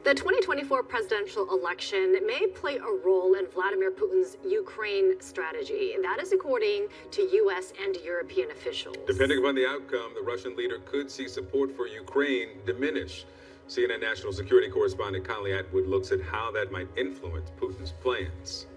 The 2024 presidential election may play a role in Vladimir Putin's Ukraine strategy. That is according to U.S. and European officials. Depending upon the outcome, the Russian leader could see support for Ukraine diminish. CNN national security correspondent Kylie Atwood looks at how that might influence Putin's plans.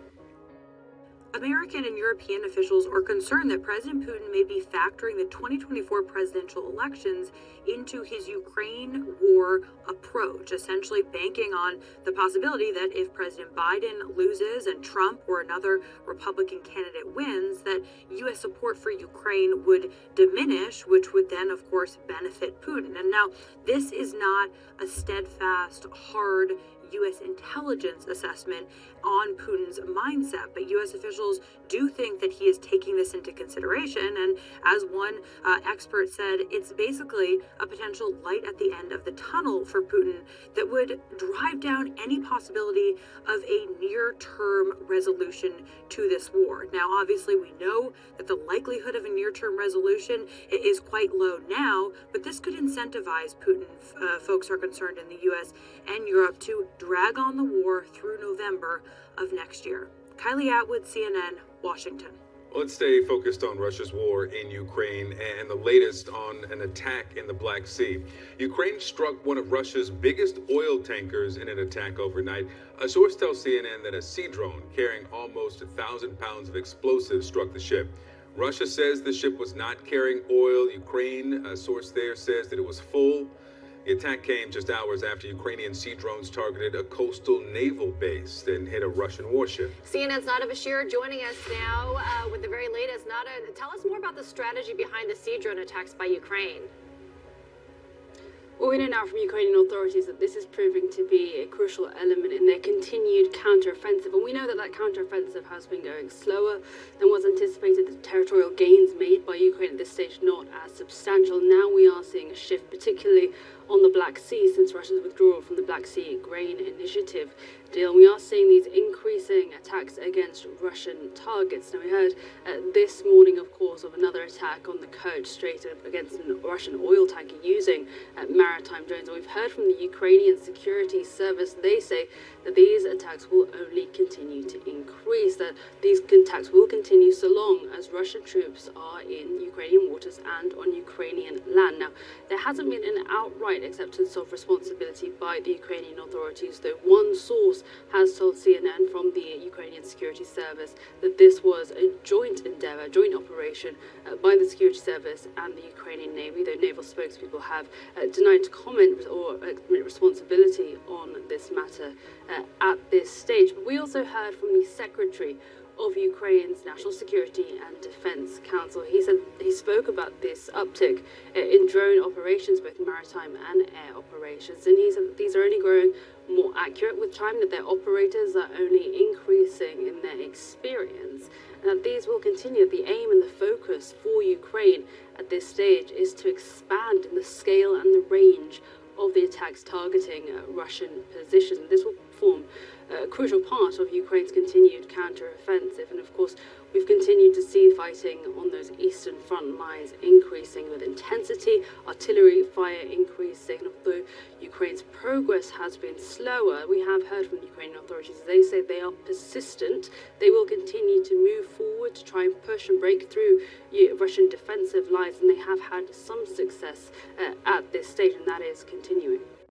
American and European officials are concerned that President Putin may be factoring the 2024 presidential elections into his Ukraine war approach, essentially banking on the possibility that if President Biden loses and Trump or another Republican candidate wins, that U.S. support for Ukraine would diminish, which would then, of course, benefit Putin. And now, this is not a steadfast, hard U.S. intelligence assessment on Putin's mindset, but U.S. officials do think that he is taking this into consideration. And as one expert said, it's basically a potential light at the end of the tunnel for Putin that would drive down any possibility of a near-term resolution to this war. Now, obviously, we know that the likelihood of a near-term resolution is quite low now, but this could incentivize Putin, folks are concerned in the U.S. and Europe, to drag on the war through November of next year. Kylie Atwood, CNN, Washington. Let's stay focused on Russia's war in Ukraine and the latest on an attack in the Black Sea. Ukraine struck one of Russia's biggest oil tankers in an attack overnight. A source tells CNN that a sea drone carrying almost 1,000 pounds of explosives struck the ship. Russia says the ship was not carrying oil. Ukraine, a source there, says that it was full. The attack came just hours after Ukrainian sea drones targeted a coastal naval base, then hit a Russian warship. CNN's Nada Bashir joining us now with the very latest. Nada, tell us more about the strategy behind the sea drone attacks by Ukraine. Well, we know now from Ukrainian authorities that this is proving to be a crucial element in their continued counteroffensive. And we know that that counteroffensive has been going slower than was anticipated. The territorial gains made by Ukraine at this stage not as substantial. Now we are seeing a shift, particularly on the Black Sea, since Russia's withdrawal from the Black Sea Grain Initiative deal. We are seeing these increasing attacks against Russian targets. Now, we heard this morning, of course, of another attack on the Kerch Strait against a Russian oil tanker using maritime drones. And we've heard from the Ukrainian Security Service. They say that these attacks will only continue to increase, that these attacks will continue so long as Russian troops are in Ukrainian waters and on Ukrainian land. Now, there hasn't been an outright acceptance of responsibility by the Ukrainian authorities, though one source has told CNN from the Ukrainian Security Service that this was a joint endeavor, joint operation by the Security Service and the Ukrainian Navy, though naval spokespeople have denied to comment or admit responsibility on this matter at this stage. But we also heard from the Secretary of Ukraine's National Security and Defense Council. He said he spoke about this uptick in drone operations, both maritime and air operations, and he said that these are only growing more accurate with time, that their operators are only increasing in their experience, and that these will continue. The aim and the focus for Ukraine at this stage is to expand in the scale and the range of the attacks targeting Russian positions. And this will form a crucial part of Ukraine's continued counter-offensive. And of course, we've continued to see fighting on those eastern front lines increasing with intensity, artillery fire increasing. And although Ukraine's progress has been slower, we have heard from the Ukrainian authorities. They say they are persistent. They will continue to move forward to try and push and break through Russian defensive lines, and they have had some success at this stage, and that is continuing.